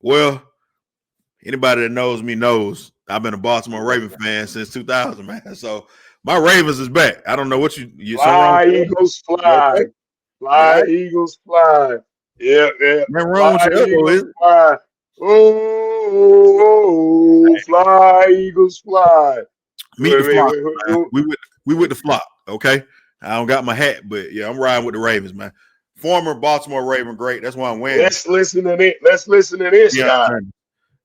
Well, anybody that knows me knows I've been a Baltimore Ravens fan since 2000, man. So my Ravens is back. I don't know what you fly, Eagles, fly. Okay? Fly, right. Eagals, fly. Yeah. Nothing wrong with your elbow, is it? Fly. Oh, fly, Eagles, fly. Meet the flock. We with the flock, okay? I don't got my hat, but yeah, I'm riding with the Ravens, man. Former Baltimore Raven great. That's why I'm wearing it. Let's listen to this guy.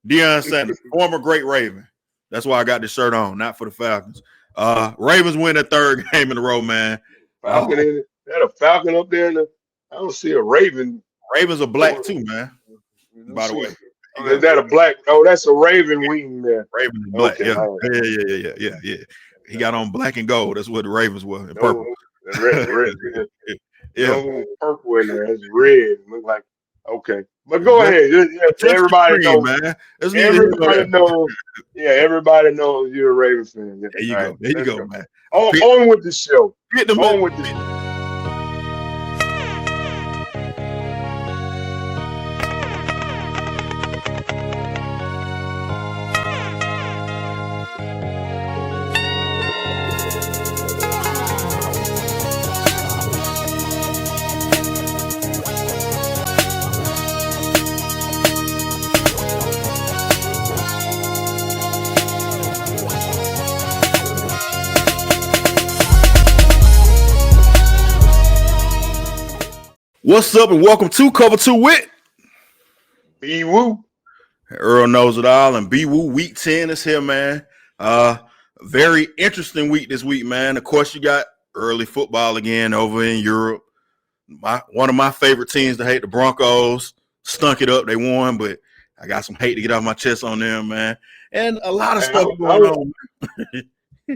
Deion Sanders, former great Raven. That's why I got this shirt on, not for the Falcons. Ravens win their third game in a row, man. Falcon in it. That a Falcon up there. I don't see a Raven. Ravens are black too, man. By the way. Oh, is that a black? Oh, that's a Raven wing there. Raven is black. Okay. Yeah. He got on black and gold. That's what the Ravens were in purple. Red. No purple in there. It's red. Look like okay. But go ahead. Everybody knows, man. Everybody knows. Yeah, everybody knows you're a Ravens fan. There you go. There you go, man. On with the show. On with the show. What's up and welcome to Cover 2 with BeeWoo. Earl Knows It All, and BeeWoo week 10 is here, man. Very interesting week this week, man. Of course, you got early football again over in Europe. One of my favorite teams to hate, the Broncos, stunk it up. They won, but I got some hate to get off my chest on them, man. And a lot of stuff going on.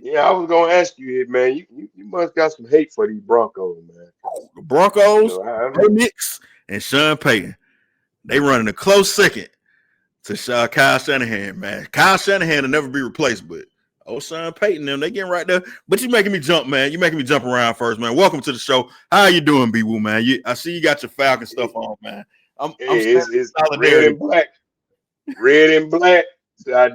Yeah, I was gonna ask you, man. You must got some hate for these Broncos, man. The Broncos, Knicks, and Sean Payton. They running a close second to Kyle Shanahan, man. Kyle Shanahan will never be replaced, but Sean Payton, them, they getting right there. But you making me jump, man. You making me jump around first, man. Welcome to the show. How you doing, BeeWoo, man? I see you got your Falcon stuff on, man. It's red and black. Red and black.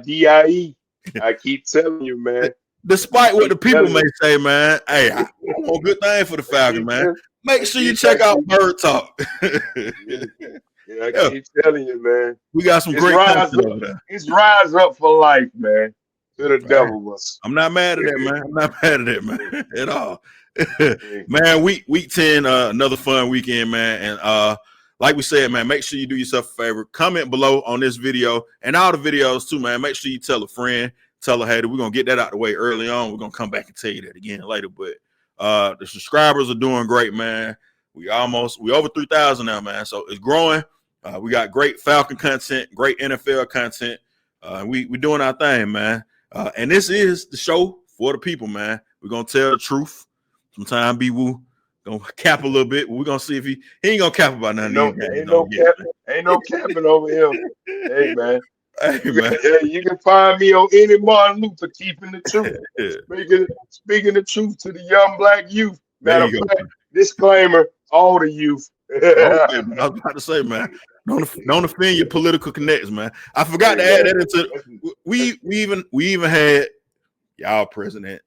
DIE. I keep telling you, man. Despite what the people may say, man, hey, I want a good thing for the Falcons, man. Make sure you check out Bird Talk. I keep telling you, man. We got some great content over there. It's rise up for life, man. To the devil. I'm not mad at that, man. I'm not mad at that, man, at all. Man, week 10, another fun weekend, man. And like we said, man, make sure you do yourself a favor. Comment below on this video and all the videos too, man. Make sure you tell a friend. Tell her, hey, we're going to get that out the way early on. We're going to come back and tell you that again later. But the subscribers are doing great, man. We over 3,000 now, man. So it's growing. We got great Falcon content, great NFL content. We're doing our thing, man. And this is the show for the people, man. We're going to tell the truth. Sometimes BeeWoo going to cap a little bit. But we're going to see if he ain't going to cap about nothing. Ain't no capping over here. Hey, man. Hey, man. You can find me on any Martin Luther keeping the truth. Speaking the truth to the young black youth. Matter of fact, disclaimer, all the youth. Okay, I was about to say, man, don't offend your political connects, man. I forgot to add that into we even had y'all president,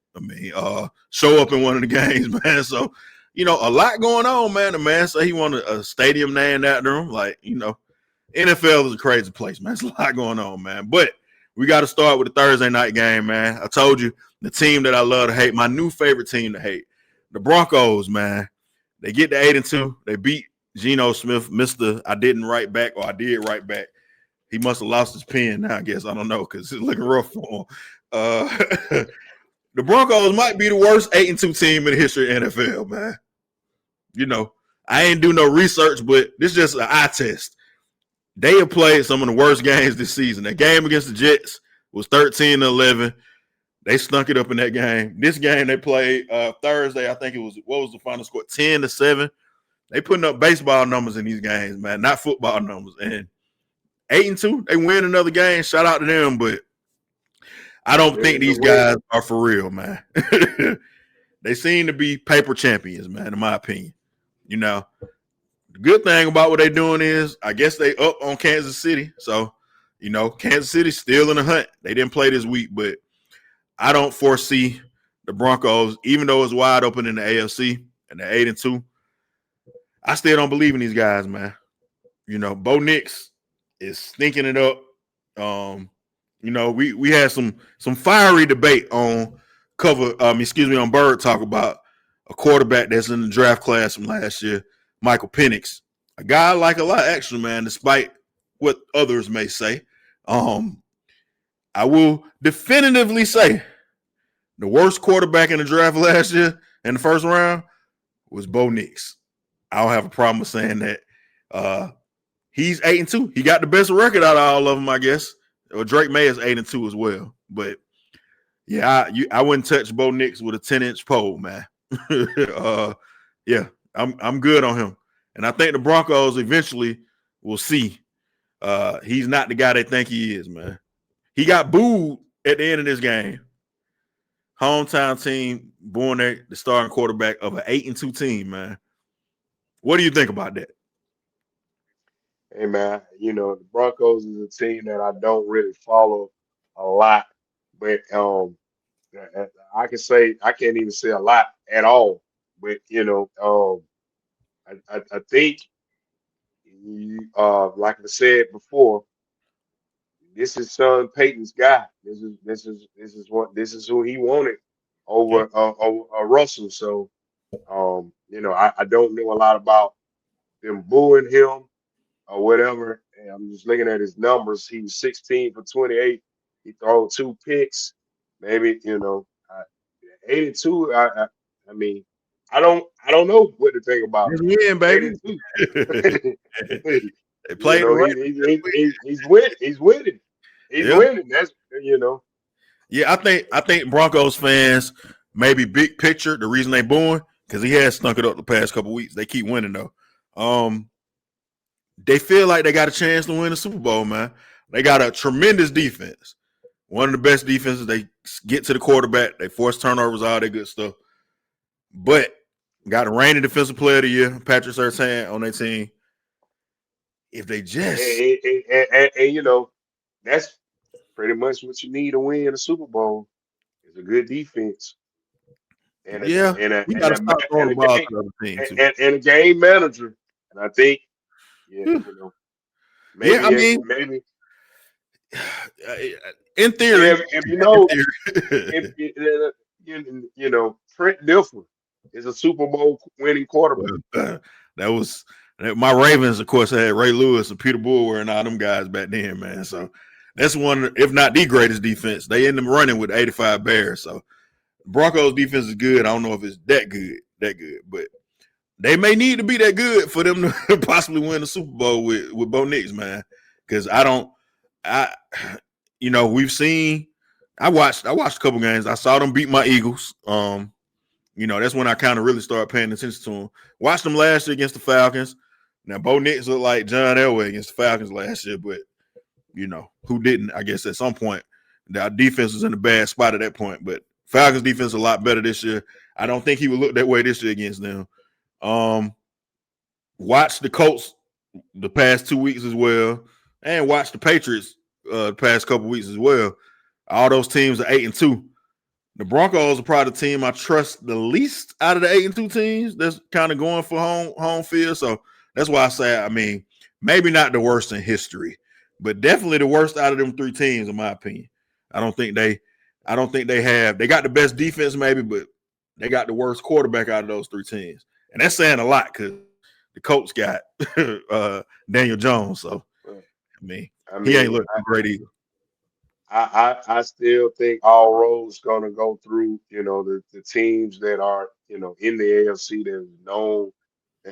show up in one of the games, man. So, a lot going on, man. The man said he wanted a stadium named after him, like, NFL is a crazy place, man. There's a lot going on, man. But we got to start with the Thursday night game, man. I told you, the team that I love to hate, my new favorite team to hate, the Broncos, man. They get to 8-2. They beat Geno Smith, Mr. I didn't write back, or I did write back. He must have lost his pen now, I guess. I don't know, because it's looking rough for him. The Broncos might be the worst 8-2 team in the history of NFL, man. I ain't do no research, but this is just an eye test. They have played some of the worst games this season. That game against the Jets was 13-11. They stunk it up in that game. This game they played Thursday, I think it was, what was the final score? 10-7. They putting up baseball numbers in these games, man, not football numbers. And 8-2, they win another game. Shout out to them, but I don't think these guys are for real, man. They seem to be paper champions, man, in my opinion. The good thing about what they're doing is, I guess they up on Kansas City. So, Kansas City's still in the hunt. They didn't play this week, but I don't foresee the Broncos, even though it's wide open in the AFC and they're 8-2. I still don't believe in these guys, man. Bo Nix is stinking it up. We had some fiery debate on on Bird Talk about a quarterback that's in the draft class from last year, Michael Penix. A guy I like a lot, actually, man, despite what others may say. I will definitively say the worst quarterback in the draft last year in the first round was Bo Nix. I don't have a problem with saying that. He's 8-2. He got the best record out of all of them, I guess. Or Drake May is 8-2 as well. But yeah, I wouldn't touch Bo Nix with a 10-inch pole, man. Yeah, I'm good on him. And I think the Broncos eventually will see he's not the guy they think he is, man. He got booed at the end of this game. Hometown team booing the starting quarterback of an 8-2 team, man. What do you think about that? Hey man, the Broncos is a team that I don't really follow a lot, but I can say I can't even say a lot at all. But I think like I said before, this is Sean Payton's guy. This is who he wanted over Russell. So I don't know a lot about them booing him or whatever. And I'm just looking at his numbers. He was 16 for 28. He threw 2 picks. Maybe 82. I mean, I don't know what to think about him. Win, baby. They played he's winning. He's winning. He's winning. That's Yeah, I think Broncos fans maybe big picture. The reason they booing because he has stunk it up the past couple weeks. They keep winning though. They feel like they got a chance to win the Super Bowl, man. They got a tremendous defense. One of the best defenses. They get to the quarterback. They force turnovers, all that good stuff. But got a reigning defensive player of the year, Patrick Surtain, on their team. If they just and that's pretty much what you need to win a Super Bowl is a good defense. And we got to stop throwing the ball to the other team too. And a game manager. And I think maybe in theory, if Trent Dilfer is a Super Bowl winning quarterback. That was my Ravens, of course, had Ray Lewis and Peter Boulware and all them guys back then, man. So that's one, if not the greatest defense. They end up running with 85 Bears. So Broncos defense is good. I don't know if it's that good, but they may need to be that good for them to possibly win the Super Bowl with Bo Nix, man. Because we've seen. I watched a couple games. I saw them beat my Eagles. That's when I kind of really started paying attention to them. Watched them last year against the Falcons. Now Bo Nix looked like John Elway against the Falcons last year, but who didn't? I guess at some point, our defense was in a bad spot at that point. But Falcons defense is a lot better this year. I don't think he would look that way this year against them. Watch the Colts the past 2 weeks as well, and watch the Patriots the past couple weeks as well. All those teams are 8-2. The Broncos are probably the team I trust the least out of the 8-2 teams. That's kind of going for home field. So that's why I say, maybe not the worst in history, but definitely the worst out of them 3 teams, in my opinion. I don't think they have. They got the best defense, maybe, but they got the worst quarterback out of those 3 teams. And that's saying a lot because the Colts got Daniel Jones. So, he ain't looking great either. I still think all roads going to go through, the teams that are, in the AFC that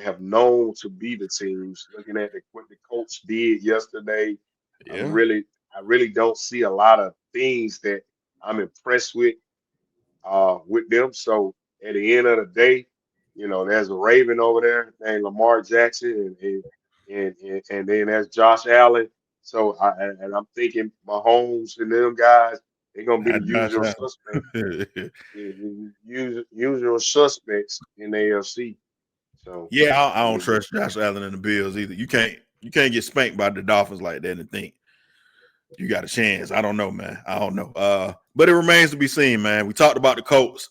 have known to be the teams. Looking at what the Colts did yesterday, I really don't see a lot of things that I'm impressed with them. So at the end of the day, there's a Raven over there named Lamar Jackson, and then there's Josh Allen. So I'm thinking Mahomes and them guys, they're gonna be the usual suspects. Usual suspects in the AFC. So yeah, I don't trust Josh Allen and the Bills either. You can't get spanked by the Dolphins like that and think you got a chance. I don't know, man. I don't know. But it remains to be seen, man. We talked about the Colts.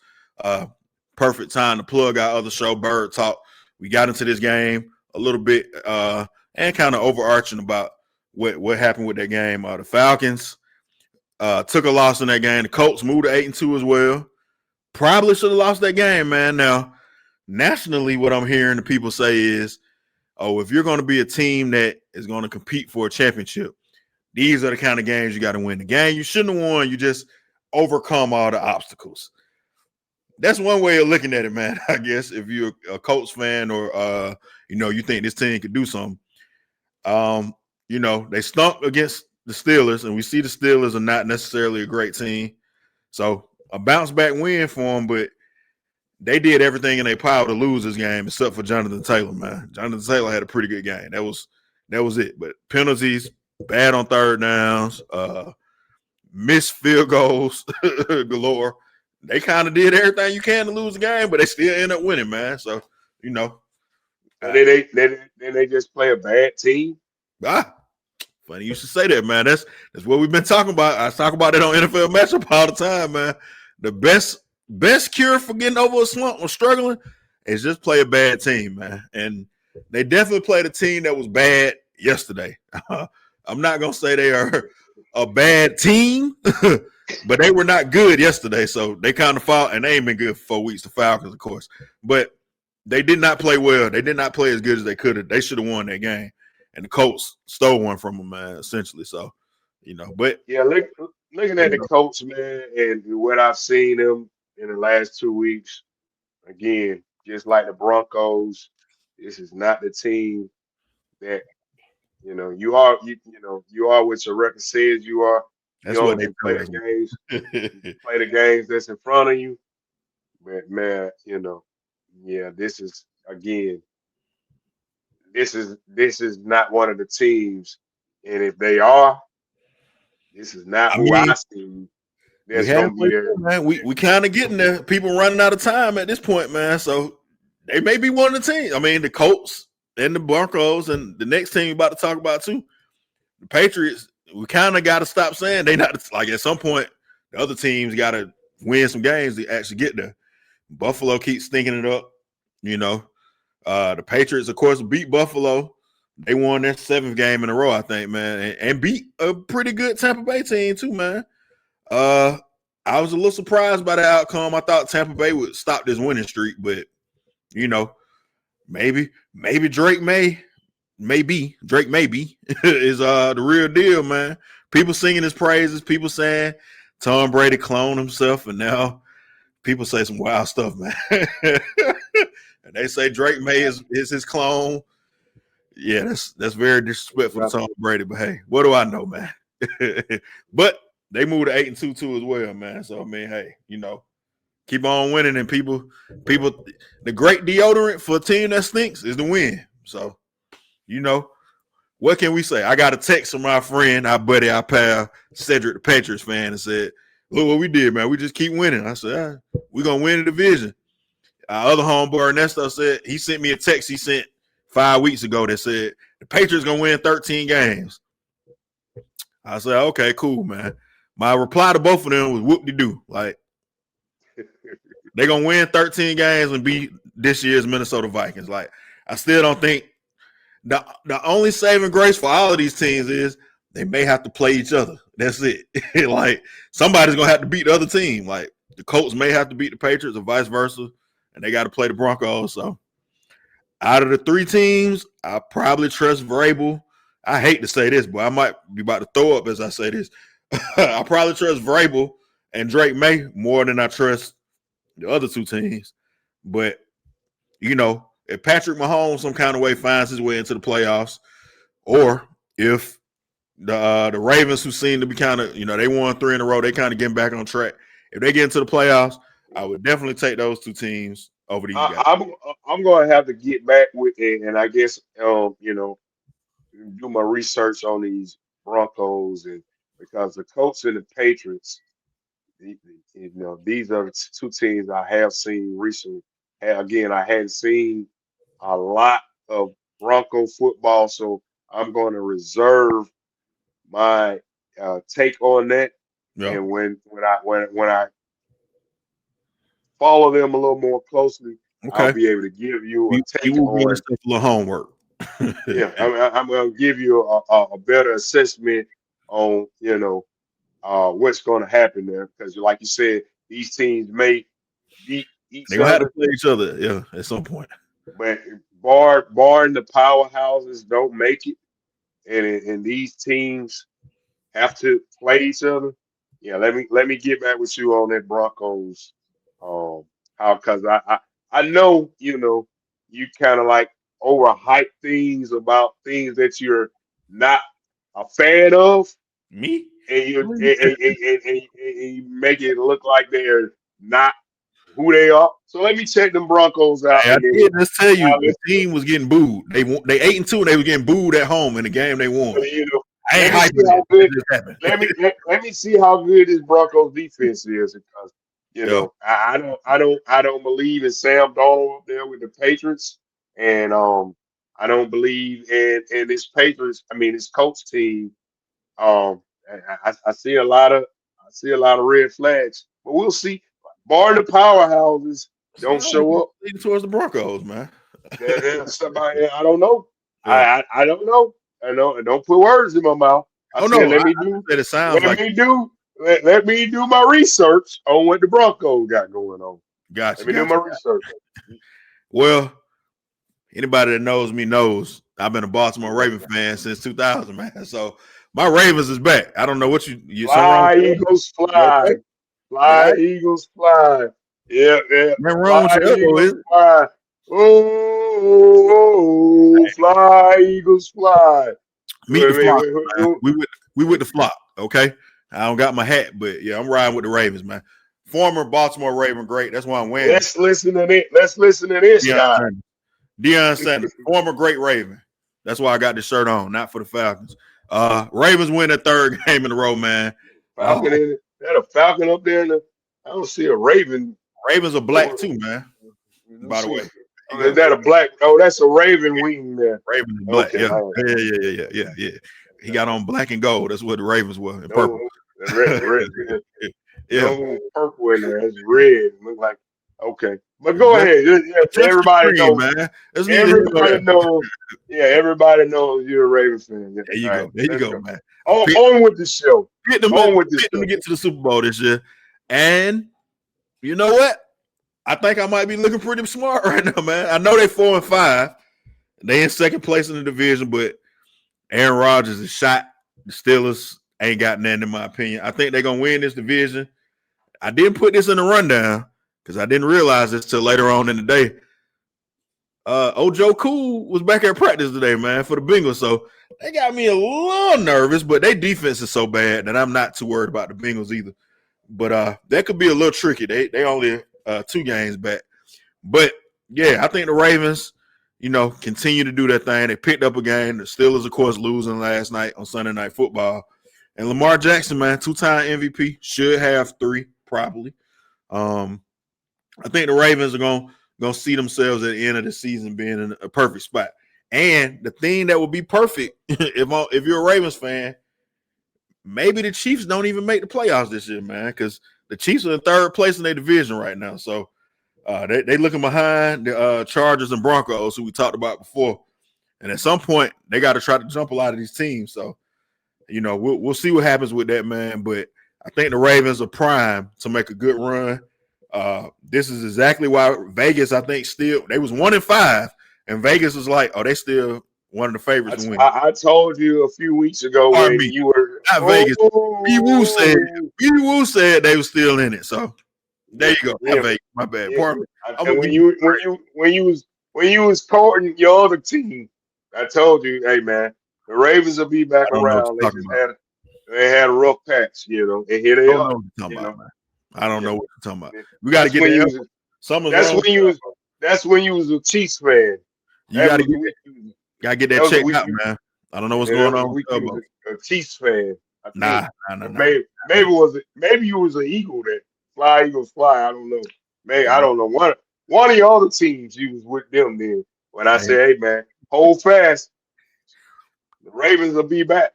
Perfect time to plug our other show, Bird Talk. We got into this game a little bit and kind of overarching about what happened with that game. The Falcons took a loss in that game. The Colts moved to 8-2 as well. Probably should have lost that game, man. Now, nationally, what I'm hearing the people say is, if you're going to be a team that is going to compete for a championship, these are the kind of games you got to win. The game you shouldn't have won, you just overcome all the obstacles. That's one way of looking at it, man. I guess if you're a Colts fan or you think this team could do something. They stunk against the Steelers, and we see the Steelers are not necessarily a great team. So a bounce back win for them, but they did everything in their power to lose this game, except for Jonathan Taylor, man. Jonathan Taylor had a pretty good game. That was it. But penalties, bad on third downs, missed field goals galore. They kind of did everything you can to lose the game, but they still end up winning, man. So, And then they just play a bad team. Funny you should say that, man. That's what we've been talking about. I talk about it on NFL Matchup all the time, man. The best cure for getting over a slump or struggling is just play a bad team, man. And they definitely played a team that was bad yesterday. I'm not gonna say they are a bad team, but they were not good yesterday. So they kind of fought, and they ain't been good for 4 weeks. The Falcons, of course, but they did not play well. They did not play as good as they could have. They should have won that game. And the Colts stole one from them, man, essentially. So, but yeah, looking at the Colts, man, and what I've seen them in the last 2 weeks, again, just like the Broncos, this is not the team that you are. You are what your record says you are. That's what they play the games. You play the games that's in front of you. But man, this is again. This is not one of the teams, and if they are, this is not who I see. That's gonna be there. Man. We kind of getting there. People running out of time at this point, man. So they may be one of the teams. I mean, the Colts and the Broncos, and the next team we're about to talk about too, the Patriots. We kind of got to stop saying they not like at some point. The other teams got to win some games to actually get there. Buffalo keeps stinking it up, The Patriots, of course, beat Buffalo. They won their 7th game in a row, I think, man, and beat a pretty good Tampa Bay team too, man. I was a little surprised by the outcome. I thought Tampa Bay would stop this winning streak, but maybe Drake may be is the real deal, man. People singing his praises, people saying Tom Brady cloned himself, and now people say some wild stuff, man. And they say Drake May is his clone. Yeah, that's very disrespectful to Tom Brady. But hey, what do I know, man? But they moved to 8-2 too as well, man. So I mean, hey, keep on winning, and people, the great deodorant for a team that stinks is the win. So, what can we say? I got a text from my friend, our buddy, our pal, Cedric, the Patriots fan, and said, "Look what we did, man. We just keep winning." I said, "We're gonna win the division." Our other homeboy Ernesto said he sent me a text he sent 5 weeks ago that said the Patriots gonna win 13 games. I said, "Okay, cool, man." My reply to both of them was whoop-de-doo. Like, they're gonna win 13 games and beat this year's Minnesota Vikings. Like, I still don't think the only saving grace for all of these teams is they may have to play each other. That's it. Like, somebody's gonna have to beat the other team. Like, the Colts may have to beat the Patriots or vice versa, and they got to play the Broncos. So, out of the 3 teams, I probably trust Vrabel. I hate to say this, but I might be about to throw up as I say this. I probably trust Vrabel and Drake May more than I trust the other 2 teams. But, if Patrick Mahomes some kind of way finds his way into the playoffs, or if the Ravens, who seem to be kind of, they won 3 in a row, they kind of getting back on track. If they get into the playoffs, I would definitely take those 2 teams over these guys. I'm going to have to get back with it, and I guess do my research on these Broncos, and because the Colts and the Patriots, these are the 2 teams I have seen recently. Again, I hadn't seen a lot of Bronco football, so I'm going to reserve my take on that. Yeah. And when I follow them a little more closely, I'll Okay. be able to give you a You take will give on. yourself a little homework. Yeah, I'm going to give you a better assessment on what's going to happen there, because like you said, these teams may beat They're each gonna have to other, play each other, yeah, at some point. but barring the powerhouses don't make it, and these teams have to play each other. Yeah, let me get back with you on that Broncos. How because I know you kind of like overhype things about things that you're not a fan of, Me? and you make it look like they're not who they are. So let me check them Broncos out, Hey, I and then did just tell you I'll the team was getting booed. They 8-2 and they were getting booed at home in the game they won. I let ain't me see hyping how it. good. It just happened. Let me see how good this Broncos defense is, because Yeah. I don't believe in Sam Darnold up there with the Patriots, and I don't believe in this Patriots. I mean, this coach team. Um, I see a lot of red flags, but we'll see. Barring the powerhouses See, don't I was show up, leaning towards the Broncos, man. there's somebody I don't know. Yeah. I don't know. I know. And don't put words in my mouth. I Oh said, no, let I me do. said it sounds Let like me do. Let me do my research on what the Broncos got going on. Let me do my gotcha. research. Well, anybody that knows me knows I've been a Baltimore Raven fan since 2000, man. So my Ravens is back. I don't know what you something wrong Fly, with your elbow? Eagles, You okay? fly. You all Fly, right? Eagles, fly. Yeah, yeah. Nothing wrong with Fly, your elbow, is Eagles, it? fly. Oh, fly, Eagles, fly. Meet the Wait, wait, flock, wait, wait, man. wait. We with the flock, okay? I don't got my hat, but yeah, I'm riding with the Ravens, man. Former Baltimore Raven, great. That's why I'm wearing it. Let's listen to this. Let's listen to this Deion guy. Sanders. Deion Sanders, former great Raven. That's why I got this shirt on, not for the Falcons. Ravens win their third game in a row, man. Falcon in it. That a Falcon up there. I don't see a Raven. Ravens are black Let too, man. me By the way, see. there you Oh, is go. that a black? Oh, that's a Raven wing there. Ravens is black. Okay, Yeah. all right. Yeah. He got on black and gold. That's what the Ravens were, and purple. No, red, Yeah. no purple in there. It's red. Look like okay. But go Just ahead. a touch of Everybody cream, knows. man. That's neither here nor Everybody there. knows. Yeah, everybody knows you're a Ravens fan. Yeah. There you All right, go. There you let's go, go. man. I On with the show. picked them On with the to show. get to the Super Bowl this year. And you know what? I think I might be looking pretty smart right now, man. I know they 4-5. They in second place in the division, but Aaron Rodgers is shot. The Steelers ain't got nothing, in my opinion. I think they're gonna win this division. I didn't put this in the rundown because I didn't realize this till later on in the day. Ojo Cool was back at practice today, man, for the Bengals. So they got me a little nervous, but their defense is so bad that I'm not too worried about the Bengals either. But that could be a little tricky. They only 2 games back. But yeah, I think the Ravens, continue to do their thing. They picked up a game. The Steelers, of course, losing last night on Sunday Night Football. And Lamar Jackson, man, 2-time MVP, should have 3 probably. I think the Ravens are gonna see themselves at the end of the season being in a perfect spot. And the thing that would be perfect, if you're a Ravens fan, maybe the Chiefs don't even make the playoffs this year, man, because the Chiefs are in third place in their division right now. So they looking behind the Chargers and Broncos, who we talked about before. And at some point, they got to try to jump a lot of these teams. So, we'll see what happens with that, man. But I think the Ravens are primed to make a good run. This is exactly why Vegas, I think, they was 1-5, and Vegas was like, oh, they still one of the favorites to win. I told you a few weeks ago Pardon when me, you were not Vegas. BeeWoo said they were still in it. So there you go. Yeah, Not Vegas. My bad. yeah. Pardon me. I'm And gonna give you when you was courting your other team, I told you, hey man, the Ravens will be back I don't know what around. you're talking about. They had a rough patch, and here I they don't are. know what you're talking about, man. I don't know what you're talking about. Yeah. We got to get that. Something's That's wrong. when you was that's when you was a Chiefs fan. You got to get week. that checked out, man. I don't know what's going on with You was a Chiefs fan. I think. Nah. Maybe you was an Eagle that fly Eagles fly. I don't know. Maybe I don't know. One of your other teams you was with them then. when I say, hey man, hold fast. The Ravens will be back.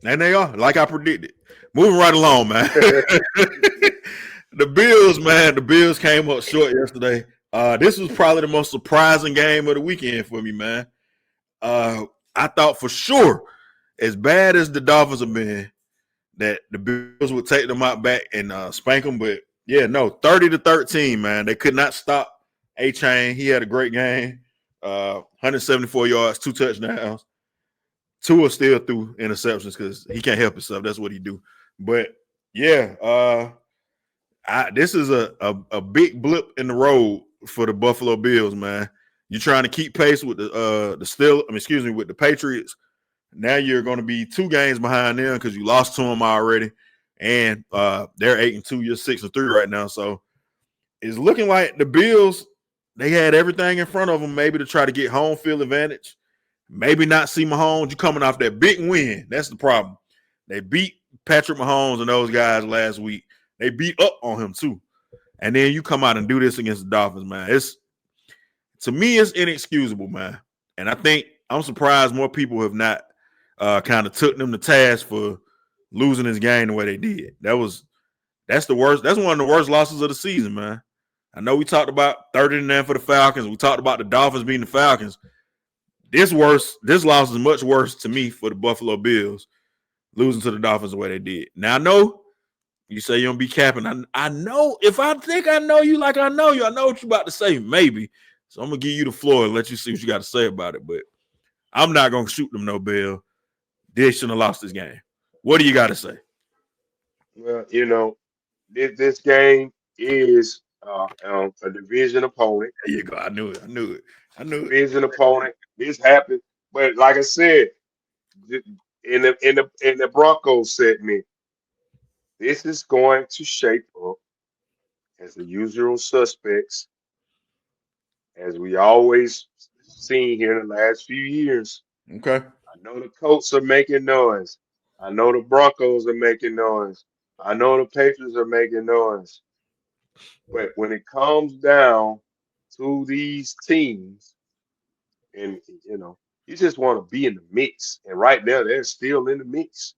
And they are, like I predicted. Moving right along, man. The Bills, man. The Bills came up short yesterday. This was probably the most surprising game of the weekend for me, man. I thought for sure, as bad as the Dolphins have been, that the Bills would take them out back and spank them. But yeah, no, 30-13, man. They could not stop A-Chain. He had a great game. 174 yards, 2 touchdowns. Tua still threw interceptions because he can't help himself. That's what he do. But yeah, this is a big blip in the road for the Buffalo Bills, man. You're trying to keep pace with with the Patriots. Now you're going to be 2 games behind them because you lost to them already, and they're 8-2. You're 6-3 right now. So it's looking like the Bills, they had everything in front of them, maybe to try to get home field advantage. Maybe not see Mahomes. You're coming off that big win. That's the problem. They beat Patrick Mahomes and those guys last week. They beat up on him too. And then you come out and do this against the Dolphins, man. To me, it's inexcusable, man. And I think I'm surprised more people have not kind of took them to task for losing this game the way they did. That's the worst. That's one of the worst losses of the season, man. I know we talked about 30-9 for the Falcons. We talked about the Dolphins beating the Falcons. This loss is much worse to me for the Buffalo Bills losing to the Dolphins the way they did. Now I know you say you don't be capping. I know if I think I know you like I know you, I know what you're about to say, maybe. So I'm gonna give you the floor and let you see what you got to say about it. But I'm not gonna shoot them no bill. They shouldn't have lost this game. What do you got to say? Well, this game is a division opponent. There you go. I knew it. Division opponent. This happened, but like I said, in the Broncos segment, this is going to shape up as the usual suspects, as we always seen here in the last few years. Okay. I know the Colts are making noise. I know the Broncos are making noise. I know the Patriots are making noise. But when it comes down to these teams, and you just want to be in the mix. And right now, they're still in the mix.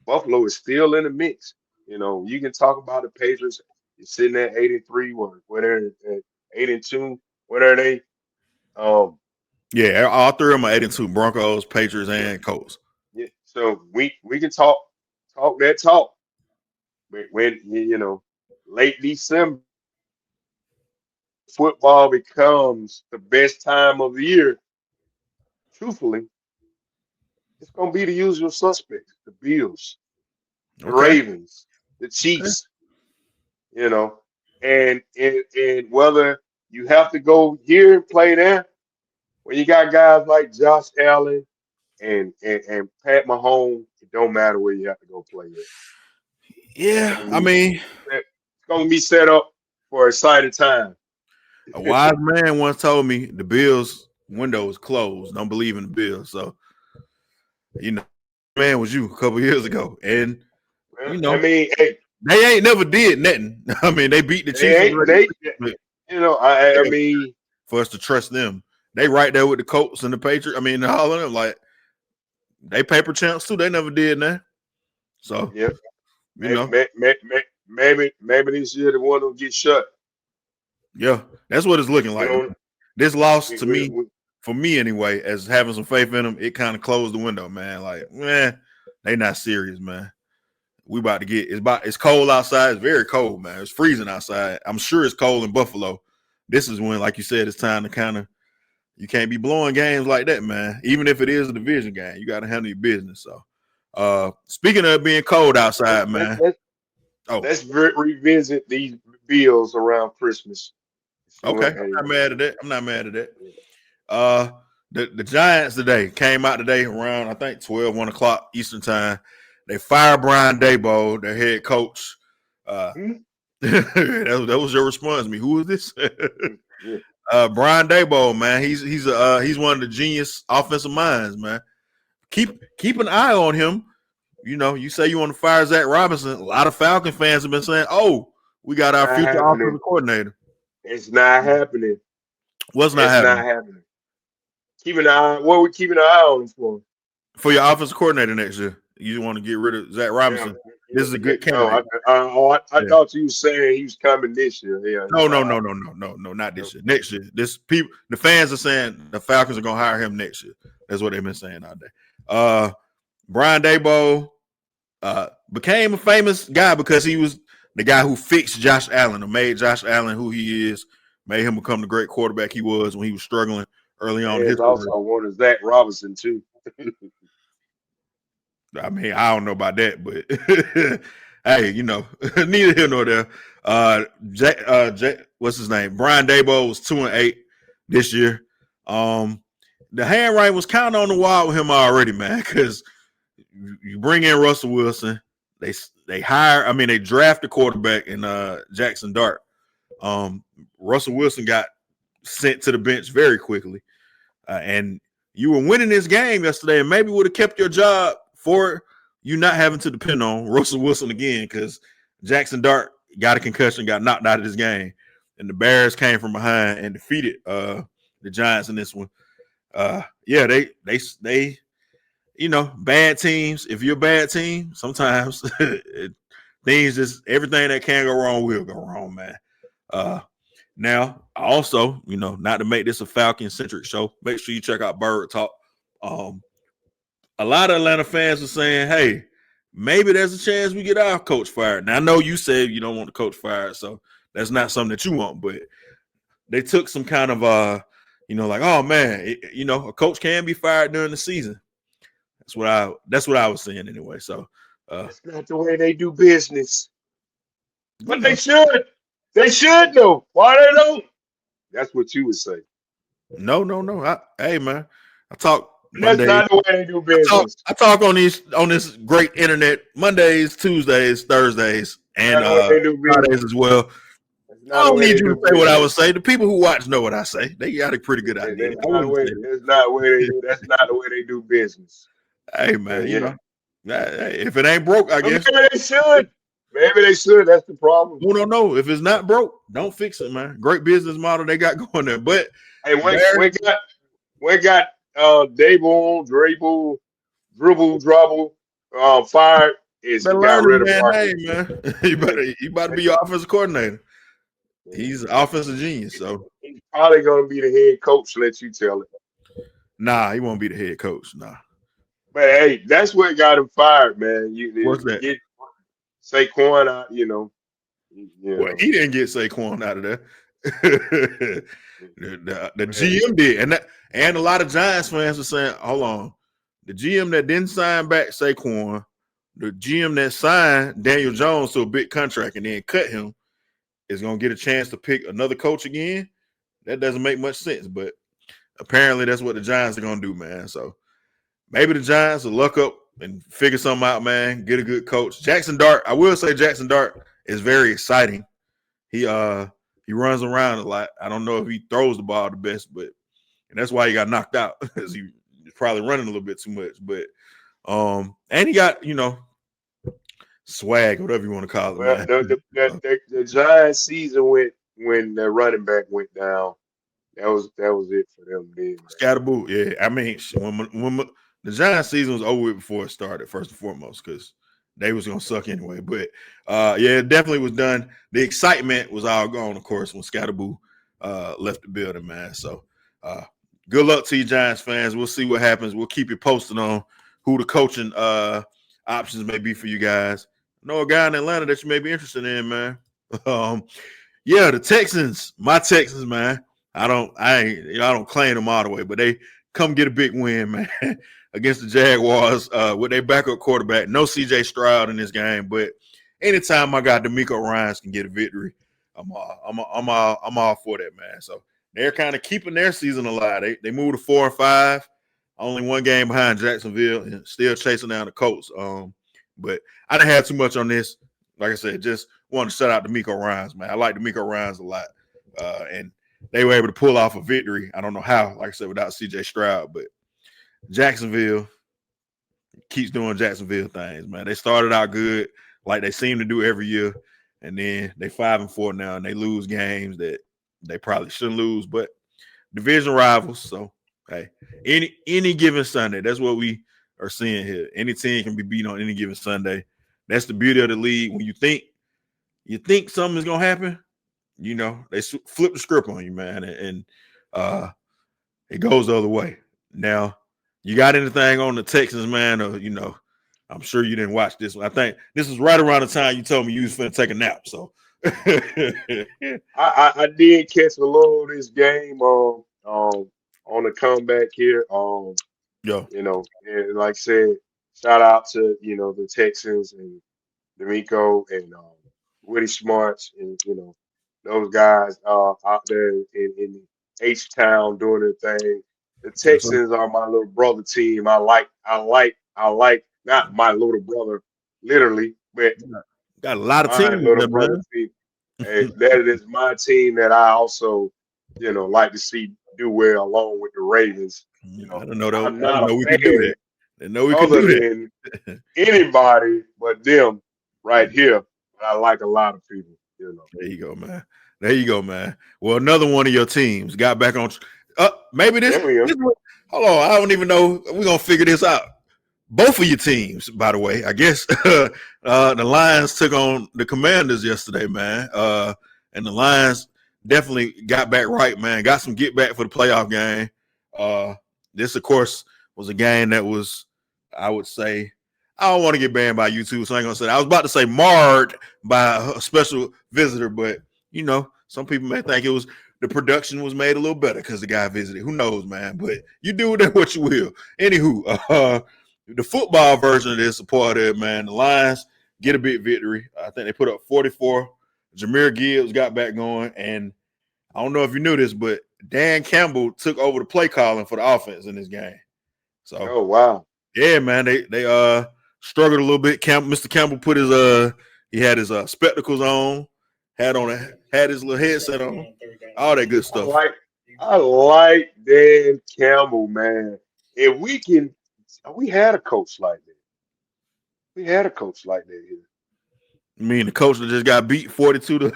Buffalo is still in the mix. You can talk about the Patriots. You're sitting at 8-3, whether 8-2, whether they Yeah, all 3 of them are 8-2. Broncos, Patriots, and Colts. Yeah, so we can talk that talk. But when late December, football becomes the best time of the year. Truthfully, it's gonna be the usual suspects: the Bills, the Ravens, the Chiefs. And whether you have to go here and play there, when you got guys like Josh Allen and Pat Mahomes, it don't matter where you have to go play there. Yeah, I mean, it's gonna be set up for a exciting time. A wise man once told me the Bills window is closed. Don't believe in the Bills. So, man was you a couple years ago. And, I mean, hey, they ain't never did nothing. I mean, they beat the Chiefs. I mean, for us to trust them. They right there with the Colts and the Patriots. I mean, all of them, like, they paper champs too. They never did that. So, yeah. Maybe this year the one will get shut. Yeah, that's what it's looking like. This loss to me, for me anyway, as having some faith in them, it kind of closed the window, man. Like, man, they not serious, man. We about to get it's cold outside. It's very cold, man. It's freezing outside. I'm sure it's cold in Buffalo. This is when, like you said, it's time to you can't be blowing games like that, man. Even if it is a division game, you got to handle your business. So, speaking of being cold outside, man. Let's revisit these Bills around Christmas. Okay, I'm not mad at that. The Giants today came out today around, I think, 1 o'clock Eastern time. They fired Brian Daboll, their head coach. That was your response to me. Who is this? Brian Daboll, man. He's one of the genius offensive minds, man. Keep an eye on him. You say you want to fire Zach Robinson. A lot of Falcon fans have been saying, "Oh, we got our future offensive coordinator." It's not happening. What's not It's not happening? happening. Keeping an eye. What we keeping an eye on for? For your offensive coordinator next year, you want to get rid of Zach Yeah. Robinson. This is a good No, candidate. I Yeah. thought you were saying he was coming this year. Yeah. No, not this year. Next year. The fans are saying the Falcons are gonna hire him next year. That's what they've been saying all day. Brian Daboll became a famous guy because he was the guy who fixed Josh Allen, or made Josh Allen who he is, made him become the great quarterback he was when he was struggling early on in his Fans also career. wanted Zach Robinson too. I mean, I don't know about that, but hey, neither here nor there. What's his name? Brian Daboll was 2-8 this year. The handwriting was kind of on the wall with him already, man, because you bring in Russell Wilson. They draft a quarterback in Jackson Dart. Russell Wilson got sent to the bench very quickly. And you were winning this game yesterday and maybe would have kept your job for you not having to depend on Russell Wilson again, because Jackson Dart got a concussion, got knocked out of this game. And the Bears came from behind and defeated the Giants in this one. They bad teams. If you're a bad team, sometimes everything that can go wrong will go wrong, man. Now, also, not to make this a Falcon-centric show, make sure you check out Bird Talk. A lot of Atlanta fans are saying, hey, maybe there's a chance we get our coach fired. Now, I know you said you don't want the coach fired, so that's not something that you want, but they took some kind of, like, oh, man, a coach can be fired during the season. That's what I was saying anyway. So that's not the way they do business. But they should. They should know. Why they don't? That's what you would say. No. Hey, man, I talk. That's Mondays. not the way they do business. I talk on this great internet Mondays, Tuesdays, Thursdays, and Fridays as well. I don't need you to say what I would say. The people who watch know what I say. They got a pretty good idea. That's not the way they do business. Hey, man, if it ain't broke, I guess. Maybe they should. Maybe they should. That's the problem. No. If it's not broke, don't fix it, man. Great business model they got going there. But hey, we got Dable, Dribble, fired. Is got rid of man. You better be your offensive coordinator. He's an offensive genius, so he's probably gonna be the head coach. Let you tell it. Nah, he won't be the head coach. Nah. But hey, that's what got him fired, man. What's that? Get Saquon out, Well, he didn't get Saquon out of there. the GM did, and a lot of Giants fans were saying, "Hold on, the GM that didn't sign back Saquon, the GM that signed Daniel Jones to a big contract and then cut him, is going to get a chance to pick another coach again." That doesn't make much sense, but apparently that's what the Giants are going to do, man. So maybe the Giants will luck up and figure something out, man. Get a good coach. Jackson Dart, I will say Jackson Dart is very exciting. He runs around a lot. I don't know if he throws the ball the best, and that's why he got knocked out, because he was probably running a little bit too much. But and he got, swag, whatever you want to call it. Well, the Giants season went when the running back went down. That was it for them. Scatterboo, yeah. I mean, when the Giants season was over with before it started, first and foremost, because they was gonna suck anyway. But it definitely was done. The excitement was all gone, of course, when Scatterboo left the building, man. So good luck to you, Giants fans. We'll see what happens. We'll keep you posted on who the coaching options may be for you guys. I know a guy in Atlanta that you may be interested in, man. The Texans, my Texans, man. I don't claim them all the way, but they come get a big win, man, against the Jaguars with their backup quarterback. No CJ Stroud in this game, but anytime I got D'Amico Ryans can get a victory, I'm all for that, man. So they're kind of keeping their season alive. They moved to 4-5, only one game behind Jacksonville, and still chasing down the Colts. But I didn't have too much on this. Like I said, just wanted to shout out D'Amico Ryans, man. I like D'Amico Ryans a lot, and they were able to pull off a victory. I don't know how, like I said, without CJ Stroud, but Jacksonville keeps doing Jacksonville things, man. They started out good, like they seem to do every year, and then they 5-4 now, and they lose games that they probably shouldn't lose. But division rivals. So hey, any given Sunday, that's what we are seeing here. Any team can be beat on any given Sunday. That's the beauty of the league. When you think something is gonna happen, they flip the script on you, man, and it goes the other way. Now, you got anything on the Texans, man? Or I'm sure you didn't watch this one. I think this was right around the time you told me you was finna take a nap. So I did catch a little of this game on the comeback here. Yo, And like I said, shout out to the Texans and D'Amico and Woody Smarts and those guys out there in H Town doing their thing. The Texans are my little brother team. I like not my little brother literally, but got a lot of my teams, little brother team. Hey, that is my team that I also like to see do well along with the Ravens. I don't know though. I'm not a we fan can do that. I know we can other do that. than anybody but them right here. But I like a lot of people. There you go, man. There you go, man. Well, another one of your teams got back on. Maybe this. Hold on, I don't even know. We're gonna figure this out. Both of your teams, by the way, I guess the Lions took on the Commanders yesterday, man. And the Lions definitely got back right, man. Got some get back for the playoff game. This, of course, was a game that was, I would say, I don't want to get banned by YouTube, so I ain't gonna say that. I was about to say marred by a special visitor, but some people may think the production was made a little better because the guy visited. Who knows, man? But you do with that what you will. Anywho, the football version of this part of it, man. The Lions get a big victory. I think they put up 44. Jahmyr Gibbs got back going, and I don't know if you knew this, but Dan Campbell took over the play calling for the offense in this game. So, oh wow, yeah, man, they struggled a little bit. Mr. Campbell put he had his spectacles on, had his little headset on, all that good stuff. I like Dan Campbell, man. If we had a coach like that. We had a coach like that here. You mean the coach that just got beat 42 to in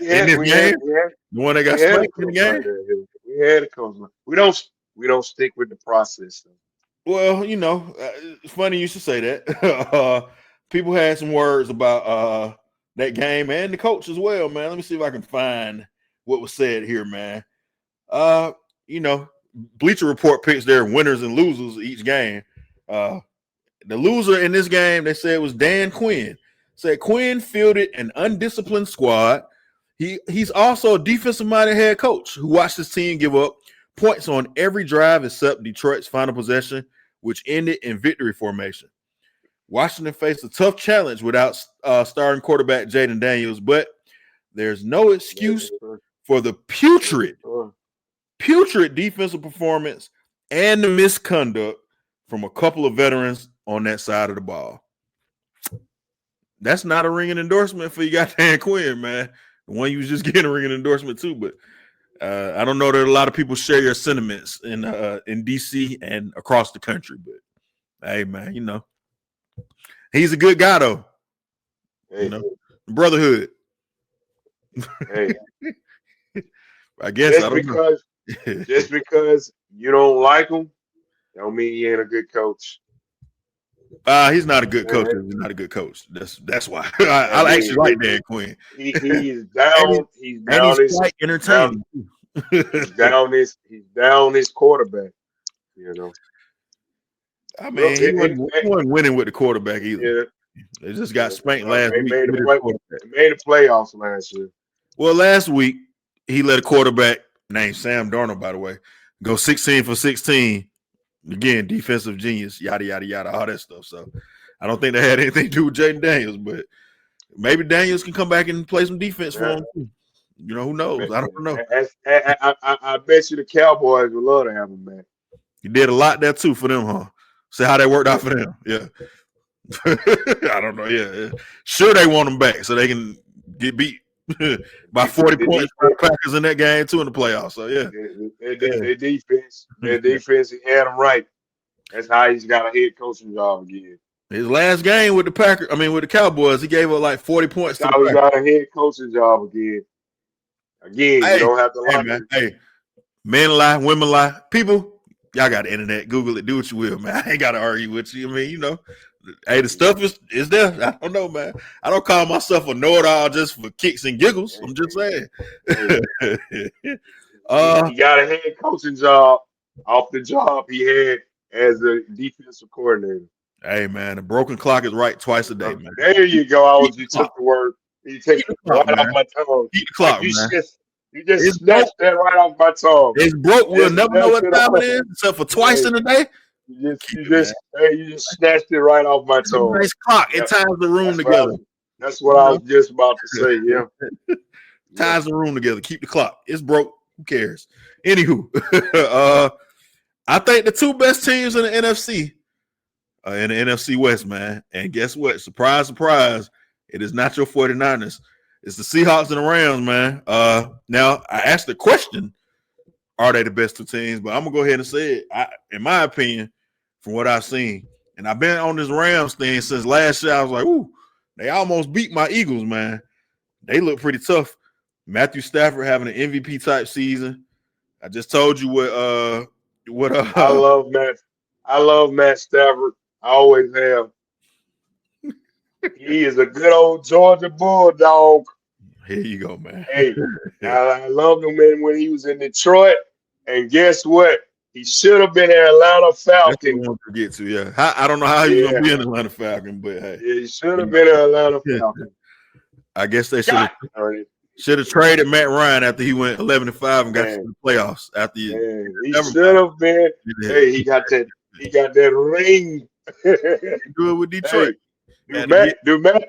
this game? The one that got spanked in the game? We had a coach. We don't stick with the process though. Well, it's funny you should say that. People had some words about that game and the coach as well, man. Let me see if I can find what was said here, man. Bleacher Report picks their winners and losers each game. The loser in this game, they said, was Dan Quinn. Said Quinn fielded an undisciplined squad. He's also a defensive-minded head coach who watched his team give up points on every drive except Detroit's final possession, which ended in victory formation. Washington faced a tough challenge without starting quarterback Jaden Daniels, but there's no excuse for the putrid defensive performance and the misconduct from a couple of veterans on that side of the ball. That's not a ringing endorsement for you got Dan Quinn, man. The one you was just getting a ringing endorsement too, but I don't know that a lot of people share your sentiments in DC and across the country. But hey, man, he's a good guy though. Hey. Brotherhood. Hey, I guess just because you don't like him, don't mean he ain't a good coach. He's not a good coach. He's not a good coach. That's why I actually like Dan Quinn. He's down. He's quite entertaining. He's down his quarterback. I mean, he wasn't winning with the quarterback either. Yeah. They just got spanked last week. They made the playoffs last year. Well, last week he let a quarterback named Sam Darnold, by the way, go 16 for 16. Again, defensive genius, yada, yada, yada, all that stuff. So I don't think that had anything to do with Jaden Daniels, but maybe Daniels can come back and play some defense for him. Who knows? I don't know. I bet you the Cowboys would love to have him back. You did a lot there too for them, huh? See how that worked out for them. Yeah. I don't know. Yeah. Sure, they want him back so they can get beat by 40 points for the Packers in that game too in the playoffs. So yeah. Their defense, he had him right. That's how he's got a head coaching job again. His last game with the Cowboys, he gave up like 40 points. That's how he got a head coaching job again. Again, you don't have to like him. Hey, Men lie, women lie. People, y'all got the internet. Google it. Do what you will, man. I ain't got to argue with you. I mean, you know, hey, the stuff is there. I don't know, man. I don't call myself a know-it-all just for kicks and giggles. I'm just saying. He got a head coaching job off the job he had as a defensive coordinator. Hey, man, the broken clock is right twice a day, man. There you go. You took the word. You take it right off my tongue. Keep the clock, you man. You just snatched that right off my tongue. It's broke. We'll never know what time it is, except for twice in a day. You just snatched it right off my tongue. Nice clock. It ties the room together. That's what I was just about to say. Yeah. Ties the room together. Keep the clock. It's broke. Who cares? Anywho, I think the two best teams in the NFC in the NFC West, man. And guess what? Surprise, surprise. It is not your 49ers. It's the Seahawks and the Rams, man. Now, I asked the question, are they the best two teams? But I'm going to go ahead and say it. In my opinion, from what I've seen, and I've been on this Rams thing since last year, I was like, ooh, they almost beat my Eagles, man. They look pretty tough. Matthew Stafford having an MVP type season. I just told you what I love Matt Stafford. I always have. He is a good old Georgia Bulldog. Here you go, man. Hey, I loved him when he was in Detroit. And guess what? He should have been an Atlanta Falcon. That's what I get to, yeah. I don't know how he was going to be an Atlanta Falcon, but hey. Yeah, he should have been an Atlanta Falcon. I guess they should have traded Matt Ryan after he went 11-5 and got to the playoffs. After he should have been. Hey, he got that ring. Do it with Detroit. Do Matt.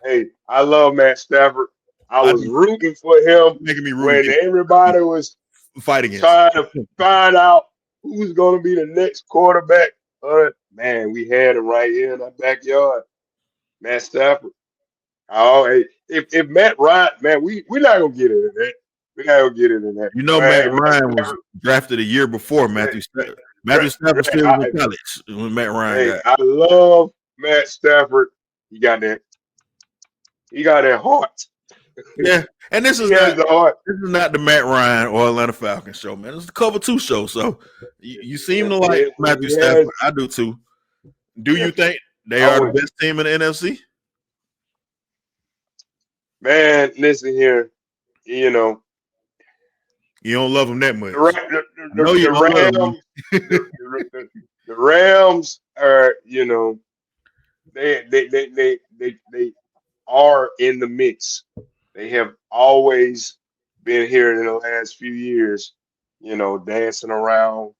Hey, I love Matt Stafford. I was rooting for him when everybody was fighting trying to find out who's going to be the next quarterback. Man, we had him right here in our backyard. Matt Stafford. Oh, hey, if Matt Ryan, man, we're not going to get into that. We're not going to get into that. You know, Matt Ryan was drafted a year before Matthew Stafford. Matthew Stafford still was in college when Matt Ryan got. I love Matt Stafford. He got that heart. Yeah, and this is not the Matt Ryan or Atlanta Falcons show, man. It's the Cover 2 show. So you seem to like Matthew Stafford. I do too. Do you think they are the best team in the NFC? Man, listen here. You know, you don't love them that much. The Rams are, you know, they are in the mix. They have always been here in the last few years, you know, dancing around,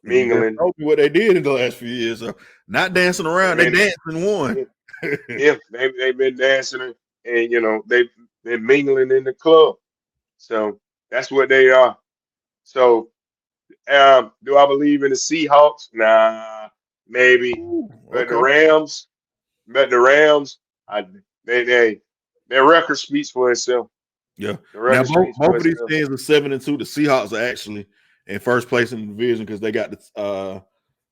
mingling. What they did in the last few years, so not dancing around, they danced and won. Yeah, they've been dancing and you know they're mingling in the club. So that's what they are. So do I believe in the Seahawks? Nah, maybe. But the Rams, their record speaks for itself. Yeah. Now both of these teams are 7-2. The Seahawks are actually in first place in the division because they got the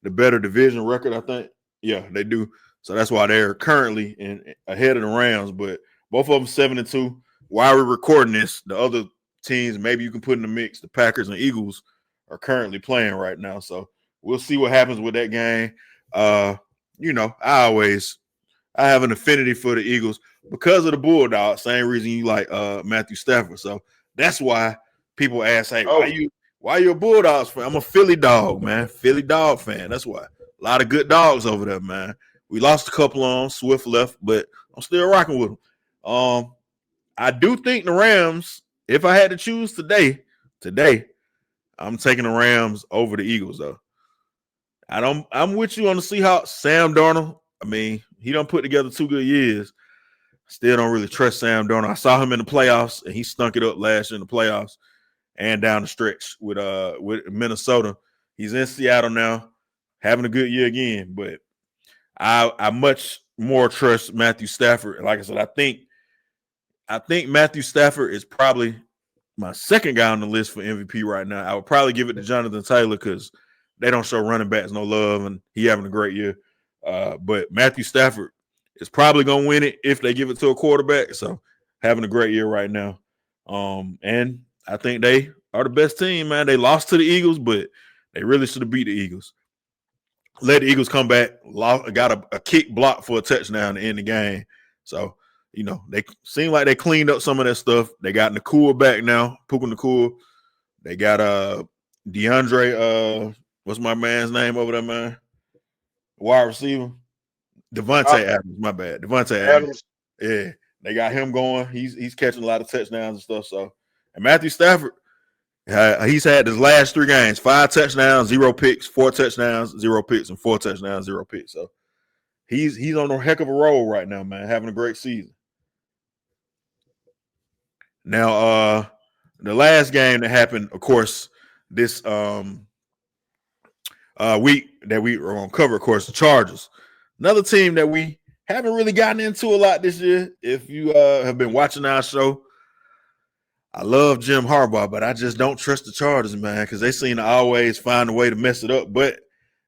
better division record, I think. Yeah, they do. So that's why they're currently ahead of the Rams. But both of them 7-2. While we're recording this, the other teams maybe you can put in the mix, the Packers and Eagles are currently playing right now. So we'll see what happens with that game. You know, I have an affinity for the Eagles because of the Bulldogs. Same reason you like Matthew Stafford. So that's why people ask, hey, why you a Bulldogs fan? I'm a Philly dog, man. Philly dog fan. That's why. A lot of good dogs over there, man. We lost a couple on Swift left, but I'm still rocking with them. I do think the Rams, if I had to choose today, I'm taking the Rams over the Eagles, though. I'm with you on the Seahawks. Sam Darnold, I mean, he done put together 2 good years. Still don't really trust Sam Darnold. I saw him in the playoffs, and he stunk it up last year in the playoffs and down the stretch with Minnesota. He's in Seattle now, having a good year again. But I much more trust Matthew Stafford. Like I said, I think Matthew Stafford is probably my second guy on the list for MVP right now. I would probably give it to Jonathan Taylor because they don't show running backs no love, and he having a great year. But Matthew Stafford is probably going to win it if they give it to a quarterback. So having a great year right now. And I think they are the best team, man. They lost to the Eagles, but they really should have beat the Eagles. Let the Eagles come back, got a kick block for a touchdown to end the game. So, they seem like they cleaned up some of that stuff. They got Nakua back now, Puka Nakua. They got DeAndre, what's my man's name over there, man? Wide receiver. Devontae Adams, my bad. Devontae Adams. Yeah, they got him going. He's catching a lot of touchdowns and stuff. So, and Matthew Stafford, he's had his last 3 games: 5 touchdowns, 0 picks, 4 touchdowns, 0 picks, and 4 touchdowns, 0 picks. So, he's on a heck of a roll right now, man. Having a great season. Now, the last game that happened, of course, this week that we are going to cover, of course, the Chargers. Another team that we haven't really gotten into a lot this year. If you have been watching our show, I love Jim Harbaugh, but I just don't trust the Chargers, man, because they seem to always find a way to mess it up. But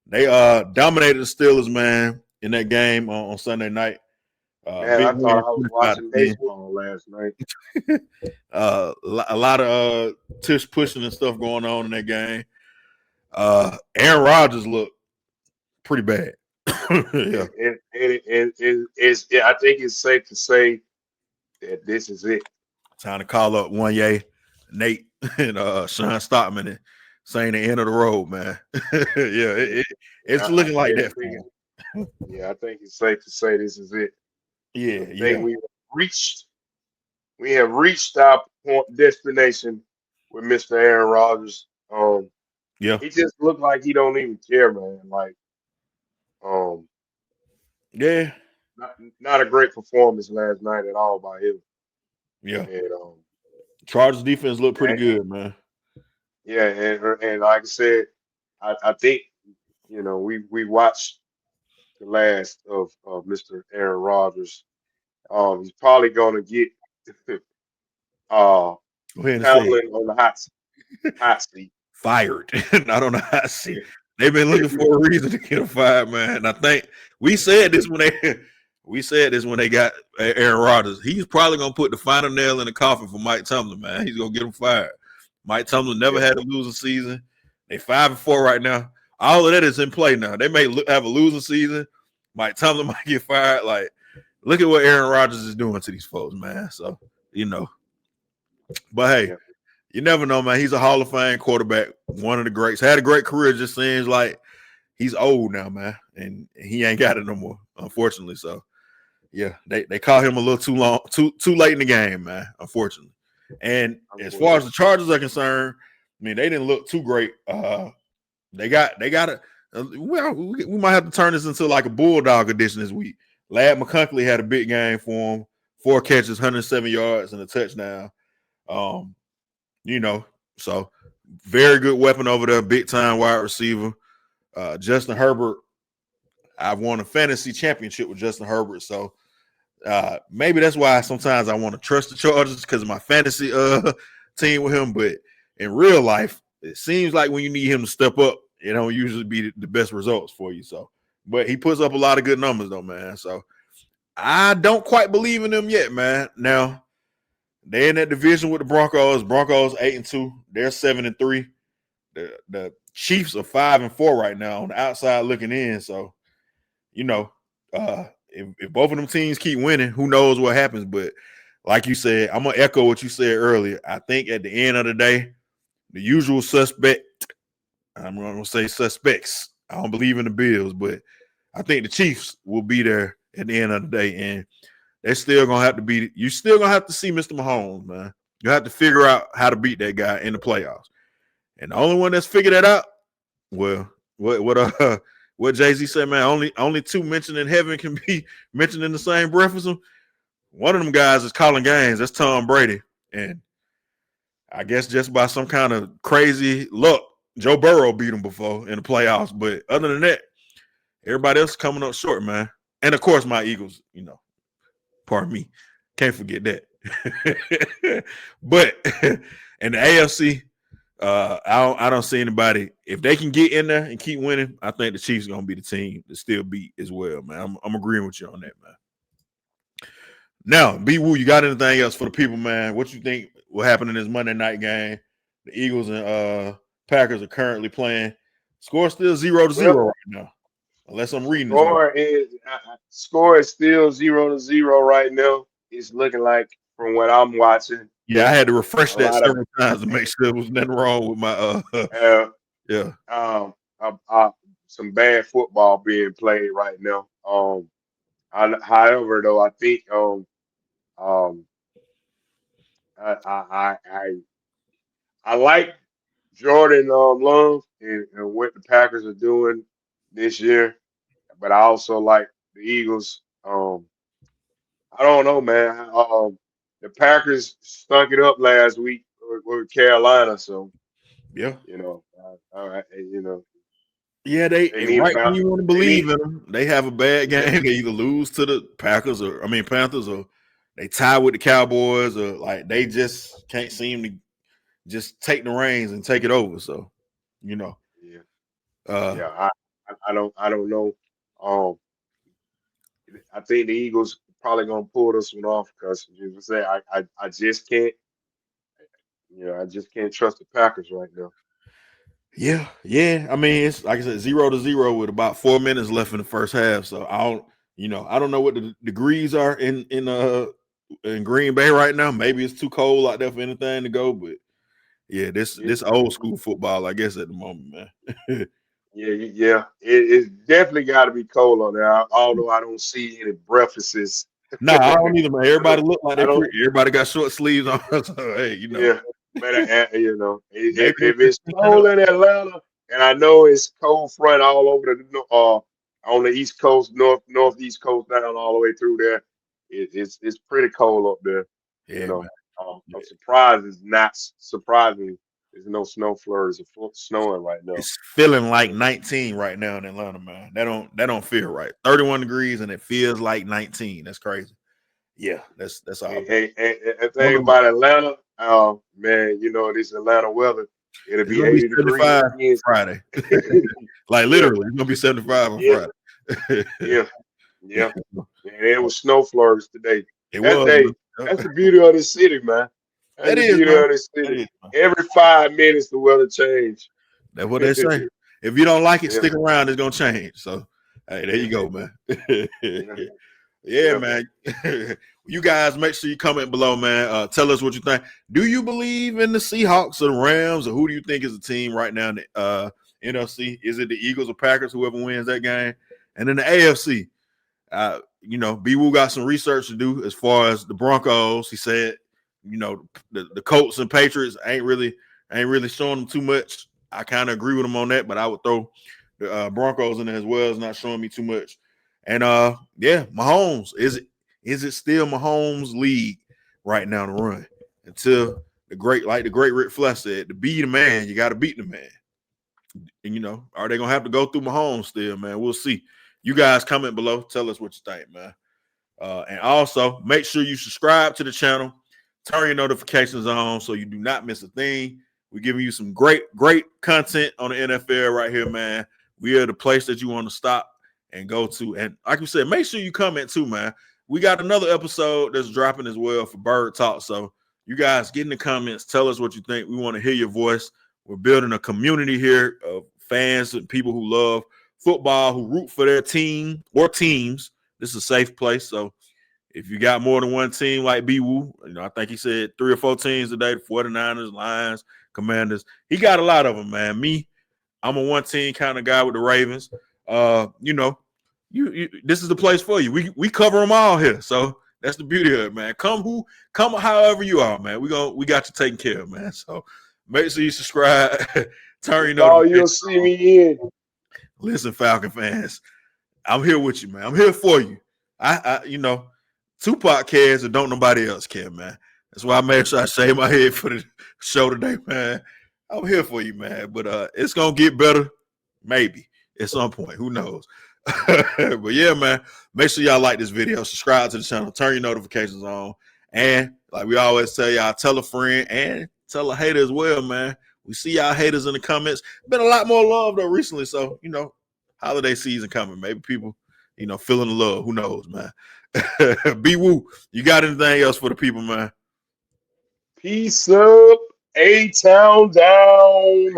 they dominated the Steelers, man, in that game on Sunday night. Man, I thought I was watching baseball last night. A lot of tush pushing and stuff going on in that game. Aaron Rodgers looked pretty bad. Yeah. I think it's safe to say that this is it. Time to call up Nate, and Sean Stockman and saying the end of the road, man. Yeah, it's looking like that. Yeah, I think it's safe to say this is it. Yeah, We have reached our destination with Mr. Aaron Rodgers. Yeah, he just looked like he don't even care, man. Like, yeah, not a great performance last night at all by him. Yeah, and Chargers defense looked pretty good, man. Yeah, and like I said, I think we watched the last of Mr. Aaron Rodgers. He's probably going to get Hamlin on the hot seat. Fired. Not on the hot seat. They've been looking for a reason to get him fired, man. And I think we said this when they got Aaron Rodgers. He's probably going to put the final nail in the coffin for Mike Tomlin, man. He's going to get him fired. Mike Tomlin never had a losing season. They 5-4 right now. All of that is in play now. They may have a losing season. Mike Tomlin might get fired. Like, look at what Aaron Rodgers is doing to these folks, man. So, But, hey, you never know, man. He's a Hall of Fame quarterback, one of the greats. Had a great career. Just seems like he's old now, man. And he ain't got it no more, unfortunately. So, yeah, they caught him a little too late in the game, man, unfortunately. And as far as the Chargers are concerned, I mean, they didn't look too great. They got it. Well, we might have to turn this into like a Bulldog edition this week. Ladd McConkey had a big game for him. 4 catches, 107 yards, and a touchdown. So very good weapon over there, big time wide receiver. Justin Herbert, I've won a fantasy championship with Justin Herbert. So maybe that's why sometimes I want to trust the Chargers because of my fantasy team with him. But in real life, it seems like when you need him to step up, it don't usually be the best results for you. So, but he puts up a lot of good numbers though, man. So I don't quite believe in them yet, man. Now they're in that division with the Broncos. Broncos 8-2. They're 7-3. The Chiefs are 5-4 right now on the outside looking in. So, if both of them teams keep winning, who knows what happens? But like you said, I'm gonna echo what you said earlier. I think at the end of the day, the usual suspect. I'm gonna say suspects. I don't believe in the Bills, but I think the Chiefs will be there at the end of the day, and they're still gonna have to beat it. You're still gonna have to see Mr. Mahomes, man. You have to figure out how to beat that guy in the playoffs. And the only one that's figured that out, well, what Jay-Z said, man, only 2 mentioned in heaven can be mentioned in the same breath as him. One of them guys is calling games. That's Tom Brady. And I guess just by some kind of crazy luck, Joe Burrow beat him before in the playoffs. But other than that, everybody else is coming up short, man. And, of course, my Eagles, pardon me. Can't forget that. But in the AFC, I don't see anybody. If they can get in there and keep winning, I think the Chiefs are going to be the team to still beat as well, man. I'm agreeing with you on that, man. Now, BeeWoo, you got anything else for the people, man? What you think? what happened in this Monday night game. The Eagles and Packers are currently playing. Score still 0-0 right now, unless I'm reading this wrong. Score is still 0-0 right now. It's looking like, from what I'm watching. Yeah, I had to refresh that several times to make sure there was nothing wrong with my some bad football being played right now. However, though, I think I like Jordan Love and what the Packers are doing this year, but I also like the Eagles. I don't know, man. The Packers stunk it up last week with Carolina, so yeah. All right, Yeah, they right when you want to believe in them, they have a bad game. They either lose to the Panthers, or they tie with the Cowboys, or like they just can't seem to just take the reins and take it over. So, I don't know. I think the Eagles probably gonna pull this one off because, as I say, I just can't. I just can't trust the Packers right now. Yeah. I mean, it's like I said, 0-0 with about 4 minutes left in the first half. So I don't know what the degrees are in Green Bay right now. Maybe it's too cold out there for anything to go, but yeah, this old school football, I guess, at the moment, man. Yeah. It's definitely got to be cold on there. Although I don't see any breakfasts. No, I don't either, man. Everybody look like everybody got short sleeves on. So, hey, Yeah, but if it's cold in Atlanta, and I know it's cold front all over on the East Coast, northeast coast, down all the way through there, it's pretty cold up there. Yeah, I'm surprised it's not surprising. There's no snow flurries or snowing right now. It's feeling like 19 right now in Atlanta, man. That don't feel right. 31 degrees and it feels like 19. That's crazy. Yeah, that's all. Hey, thing about Atlanta, man, this Atlanta weather, it'll be 80 degrees Friday. Like literally, it's gonna be 75 on Friday. Yeah. It was snow flurries today. Was. That's the beauty of this city, man. That's the beauty of this city. Every 5 minutes, the weather change. That's what they say. If you don't like it, stick around. It's gonna change. So, hey, there you go, man. Yeah, man. You guys, make sure you comment below, man. Tell us what you think. Do you believe in the Seahawks or the Rams, or who do you think is the team right now in the NFC? Is it the Eagles or Packers, whoever wins that game? And in the AFC, BeeWoo got some research to do as far as the Broncos. He said, the Colts and Patriots ain't really showing them too much. I kind of agree with him on that, but I would throw the Broncos in there as well. It's not showing me too much. And Mahomes, is it still Mahomes' league right now to run until the great Rick Flair said, to be the man, you got to beat the man. And are they gonna have to go through Mahomes still, man? We'll see. You guys comment below. Tell us what you think, man. And also make sure you subscribe to the channel. Turn your notifications on so you do not miss a thing. We're giving you some great content on the NFL right here, man. We are the place that you want to stop and go to. And like we said, make sure you comment too, man. We got another episode that's dropping as well for Bird Talk. So you guys get in the comments. Tell us what you think. We want to hear your voice. We're building a community here of fans and people who love football, who root for their team or teams. This is a safe place. So if you got more than one team like BeeWoo, I think he said 3 or 4 teams today, the 49ers, Lions, Commanders. He got a lot of them, man. Me, I'm a one-team kind of guy with the Ravens. This is the place for you. We cover them all here. So that's the beauty of it, man. Come however you are, man. We got you taken care of, man. So make sure you subscribe. Turn your notifications. You'll see me in. Listen, Falcon fans, I'm here with you, man. I'm here for you. Tupac cares and don't nobody else care, man. That's why I made sure I shave my head for the show today, man. I'm here for you, man. But it's gonna get better, maybe at some point. Who knows? But yeah, man. Make sure y'all like this video, subscribe to the channel, turn your notifications on, and like we always tell y'all, tell a friend and tell a hater as well, man. We see y'all haters in the comments. Been a lot more love though recently, so holiday season coming. Maybe people, feeling the love. Who knows, man? BeeWoo, you got anything else for the people, man? Peace up. A-Town down.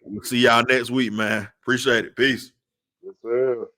We'll see y'all next week, man. Appreciate it. Peace. Yes, sir.